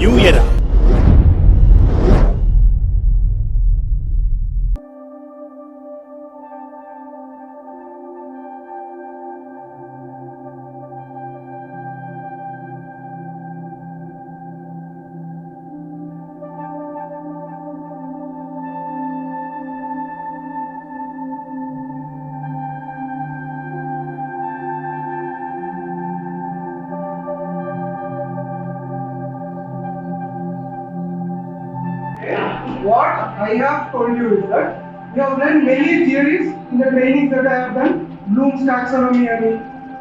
New Era. What I have told you is that we have learned many theories in the trainings that I have done. Bloom's taxonomy,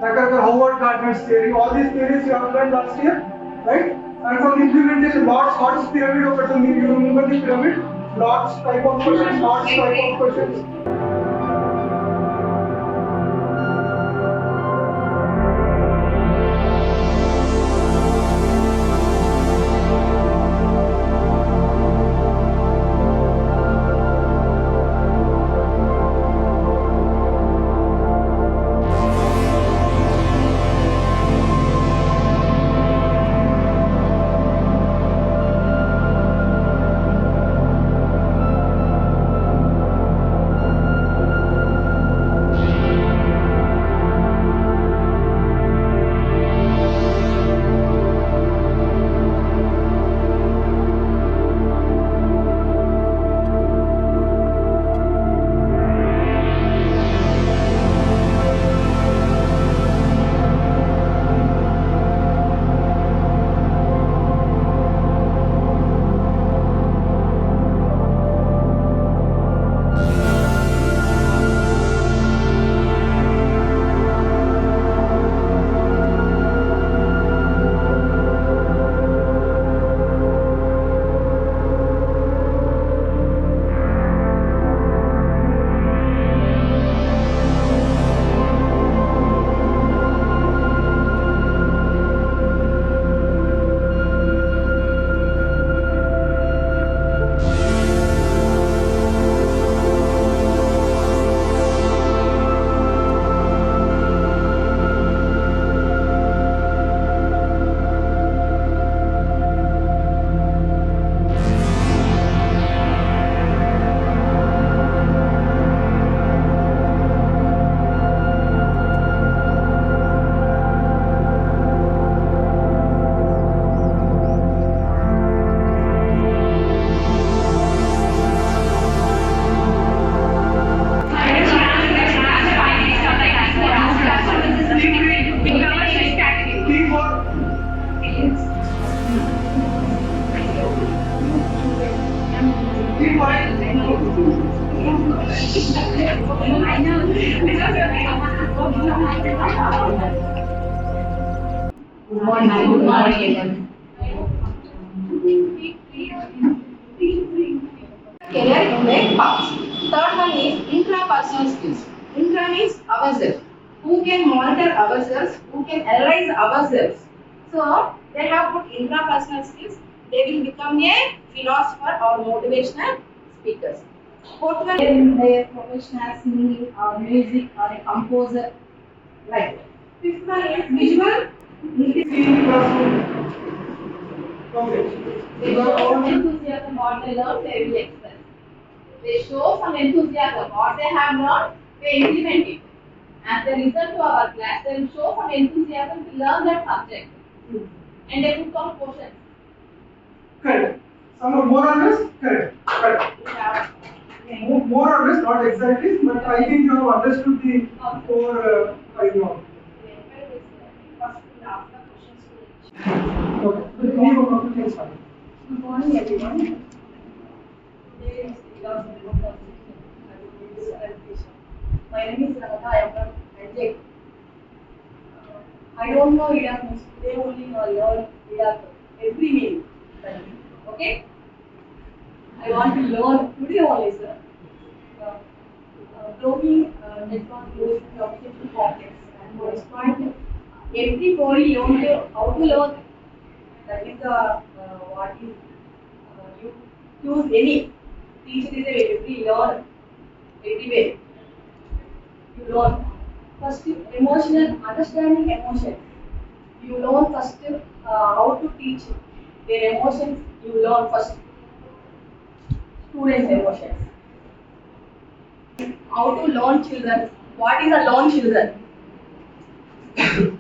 Howard Gardner's theory, all these theories you have learned last year, right? And from the implementation, Lord's pyramid over to me, you remember the pyramid? Lord's type of questions. Good morning. Career in the past. Third one is intrapersonal skills. Intra means ourselves. Who can monitor ourselves? Who can analyze ourselves? So they have put intrapersonal skills. They will become a philosopher or motivational speakers. Fourth one in their professional singing or music or a composer. Like fifth one is visual. They show some enthusiasm what they learn, they will express. They show some enthusiasm what they have learned, they implement it. As they listen to our class, they will show some enthusiasm to learn that subject. And they put some questions. Correct. Some more or less? Correct. Yeah. More or less, not exactly, but I think you have understood the core idea. Okay. Good morning, everyone. Today is the last day of education. My name is Radha. I am from NJ. I don't know E-DAC means today only I learn E-DAC every meeting. Okay? I want to learn today only, sir. Growing network using the application complex and what is point. Every body learn how to learn. That is the what is you use any teacher is a every learn everywhere. You learn first emotional understanding emotion. You learn first how to teach their emotions you learn first. Students' emotions. How to learn children? What is a learn children? The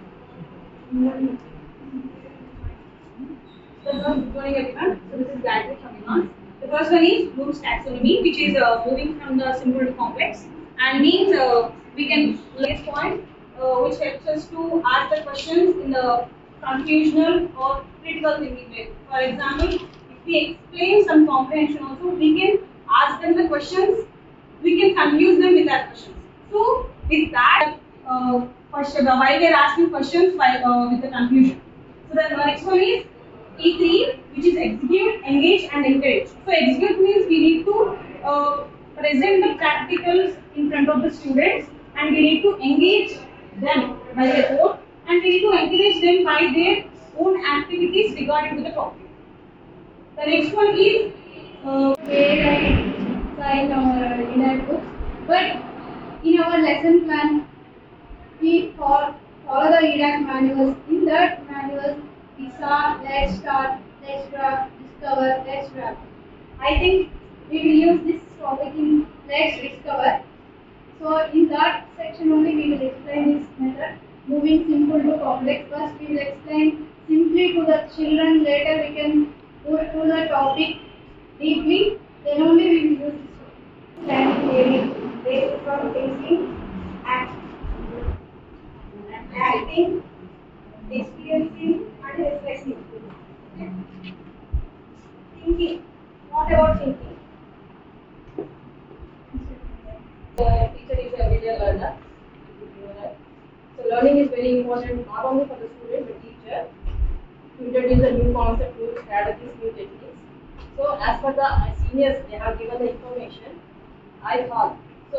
first morning everyone. So this is graduate Shamima. The first one is Bloom's taxonomy, which is moving from the simple to complex, and means we can next point, which helps us to ask the questions in the confusional or critical thinking way. For example, if we explain some comprehension, also we can ask them the questions. We can confuse them with that questions. So with that, question while we are asking questions with the confusion. So the next one is E3, which is execute, engage, and encourage. So execute means we need to present the practicals in front of the students, and we need to engage them by their own, and we need to encourage them by their own activities regarding to the topic. The next one is where I sign our E-DAC books, but in our lesson plan we follow the E-DAC manuals. In that manuals we saw let's start, let's draw, discover, let's wrap. I think we will use this topic in let's discover. So in that section only we will explain this method, moving simple to complex. First we will explain simply to the children, later we can move to the topic deeply, then only we will use this one. Planning theory, based from thinking, acting, experiencing and reflecting. Thinking. What about thinking? teacher is a video learner. So learning is very important not only for the student but teacher to introduce a new concept, new strategies, new techniques. So as per the seniors, they have given the information. I thought so.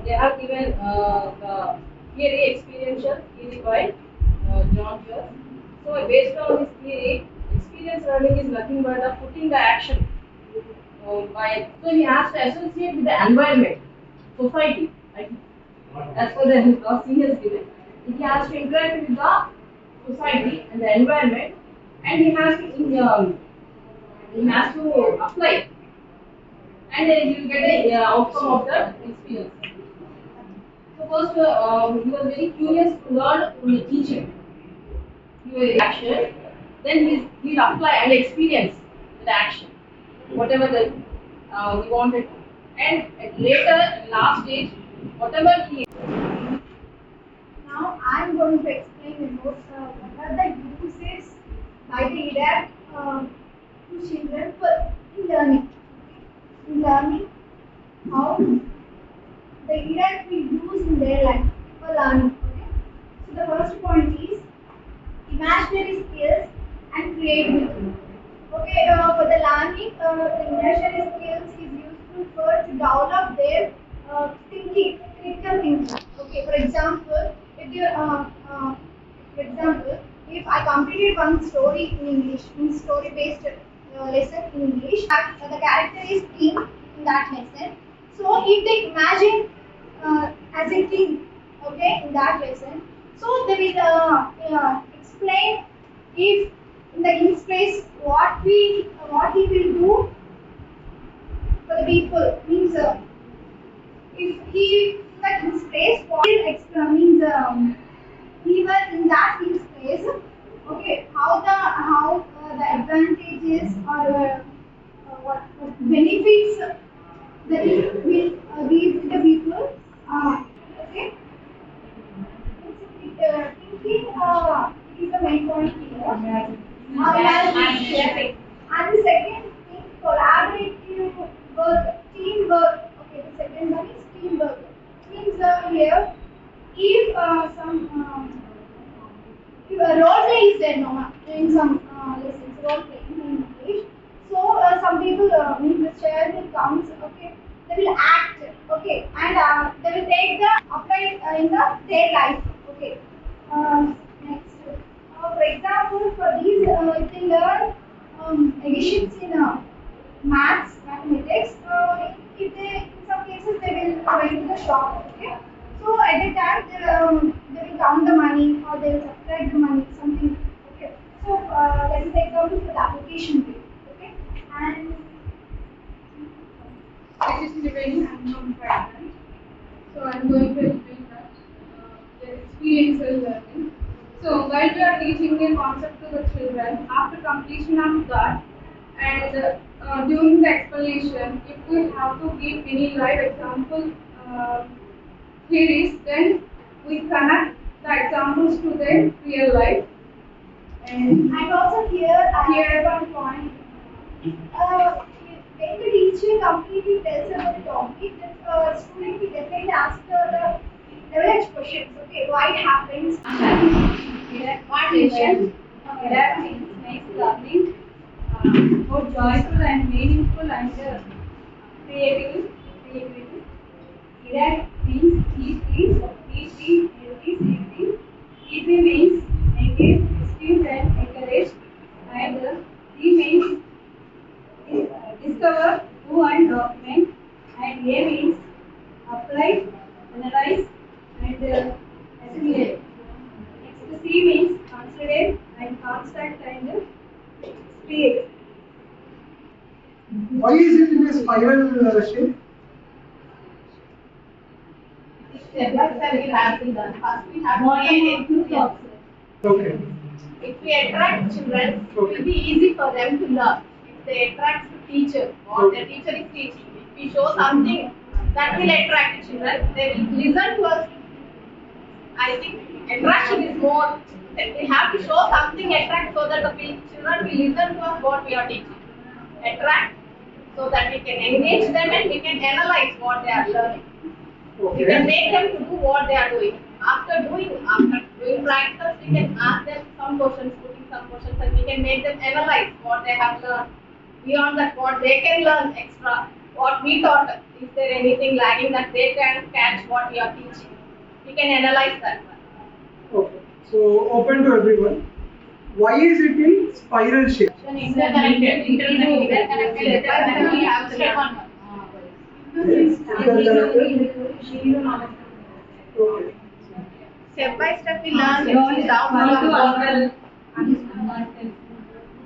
They have given the theory experiential theory by John Jones. So based on this theory, experience learning is nothing but the putting the action. So he has to associate with the environment, society. Right? As per the seniors given, he has to interact with the society and the environment, and he has to apply, and then he will get the outcome of the experience. So first, he was very curious to learn from the teacher. He will action, then he will apply and experience the action, whatever the he wanted, and at later last stage, whatever he. Now I am going to explain about what are the uses by the E-DAC to children for in learning. In learning, how the E-DAC will use in their life for learning. Okay? So the first point is imaginary skills and creativity. Okay, for the learning, the imaginary skills is useful to develop their thinking, critical thinking. Okay, for example, if I completed one story in English, means story-based lesson in English, the character is king in that lesson. So if they imagine as a king, okay, in that lesson, so they will explain if in the king's place what he will do for the people. Means if he in the king's place, what will means he was in that king's place. Okay, how the advantages or what benefits that he will give to the people. Okay, thinking is the main point here. And the second thing, collaborative work, teamwork. Okay, the second one is teamwork. Means here, if if a role play is there, no, in some lessons, role play in English. So some people, means the child comes, okay, they will act, okay, and they will take the apply in their life, okay. Next, for example, for these, if they learn additions in maths, mathematics, if they, in some cases, they will go into the shop, okay. So at the time, they will count the money or they will subtract the money, something, okay. So that is the example for the application. completion rate. Okay, and It is remaining unknown fragment. So I'm going to explain that the experiential learning. So while we are teaching a concept to the children, after completion of that and during the explanation, if we have to give any live example theories, then we connect the examples to their real life. and also here I have one point. When the teacher completely tells about the topic, the student will definitely ask the knowledge questions. Okay, why it happens? What means makes learning more joyful and meaningful and creative. E-DAC means easy means engage, excuse and encourage, and D means discover, do and document, and A means apply, analyze and assimilate. Next C means consider and construct and create. Why is it in a spiral shape? Step by step we have to learn. First we have to create two blocks. Okay. If we attract children, it will be easy for them to learn. If they attract the teacher, what the teacher is teaching, if we show something that will attract the children, they will listen to us. I think attraction is more. We have to show something attract so that the children will listen to us what we are teaching. Attract so that we can engage them and we can analyze what they are learning. We can make them to do what they are doing. After doing practice, we can ask them some questions, putting some questions, and we can make them analyze what they have learned. Beyond that, what they can learn extra, what we taught. Is there anything lagging that they can catch what we are teaching? We can analyze that one. Okay. So open to everyone. Why is it in spiral shape? Interconnected. We have step one. Okay. Step by step we learn down.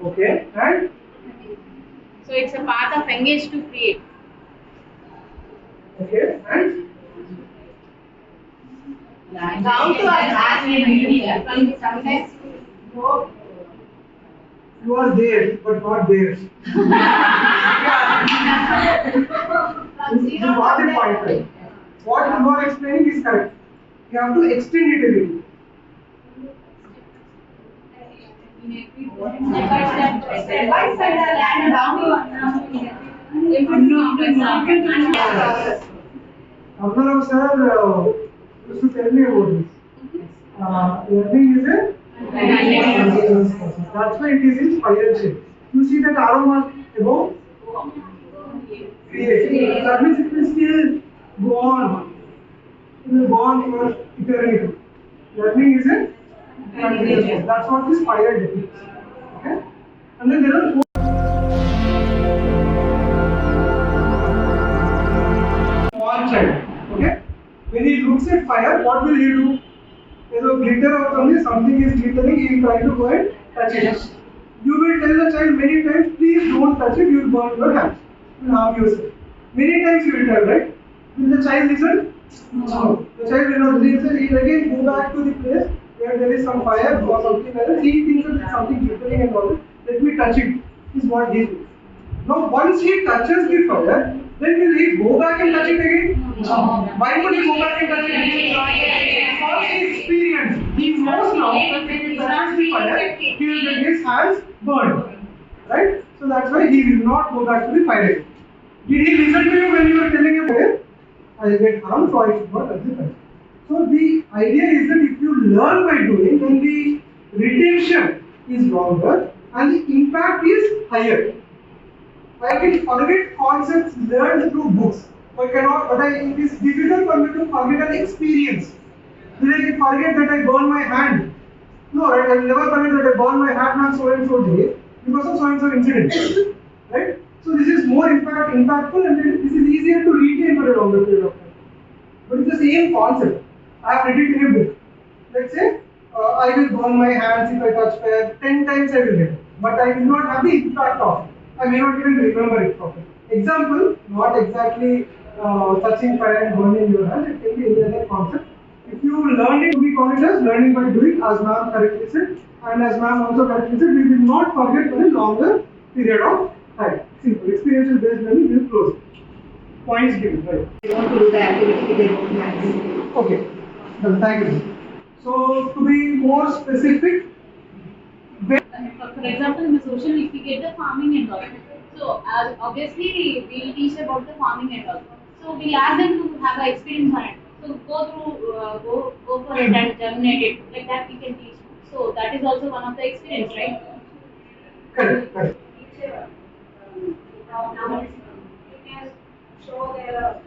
Okay. And So it's a part of engage to create. okay. And Down to us sometimes you are there, but not there. You got the point, right? What you are explaining is correct. You have to extend it a little. step by step and down to M.RAMARAO sir used to tell me about this. Learning is a continuous process. That's why it is in spiral shape. You see that arrow mark above? Create. That means it will still go on. It will go on for eternity. Learning is a continuous process. That's what the spiral depicts. Okay? And then there are four. Small child. Okay? When he looks at fire, what will he do? Glitter or something is glittering, he will try to go and touch it. You will tell the child many times, please don't touch it, you will burn your hands. You will harm yourself. Many times you will tell, right? Will the child listen? No. The child will not listen. He will again go back to the place where there is some fire or something like that. He thinks that there is something glittering and all that. Let me touch it, is what he thinks. Now, once he touches the fire, then will he go back and touch it again? No. Why would he go back and touch it again? For his experience, he knows now that when he touches the fire, he will get his hands burned. Right? So that's why he will not go back to the fire again. Did he listen to you when you were telling him, I will get harmed, so I should not touch the fire? So the idea is that if you learn by doing, then the retention is longer and the impact is higher. I can forget concepts learned through books, but it is difficult for me to forget an experience. Will I forget that I burned my hand? No, right? I will never forget that I burned my hand on so and so day because of so and so incident. Right? So this is more impactful, and this is easier to retain for a longer period of time. But it's the same concept. I have read it in a book. Let's say I will burn my hands if I touch fire. 10 times I will get. but I will not have the impact of it. I may not even remember it properly. Example, not exactly touching fire and burning your hand, it can be any other concept. If you learn it, we call it as learning by doing, as ma'am correctly said, and as ma'am also correctly said, we will not forget for a longer period of time. Simple. Experiential based learning will close it. Points given, right? They want to do the activity, they don't manage. Okay. Done. Thank you. So to be more specific, For example, in the social, if we get the farming and all, so obviously we'll teach about the farming and all. So we'll ask them to have an experience on it. So go for it and germinate it. Like that we can teach. So that is also one of the experience, right? correct, correct. Nowadays, you can show their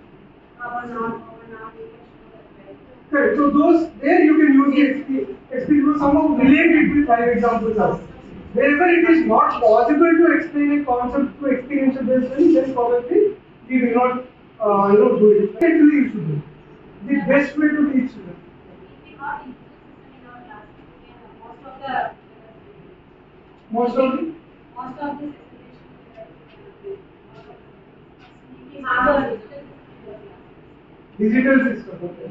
our non, you can show that. Correct. So those there you can use the experience somehow relate it with live examples also. Wherever it is not possible to explain a concept through experiential based learning, then probably we will not do it. Actually, you should do it. The best way to teach children. We got into system in our class. Most of the Most of the we have a digital system. Okay.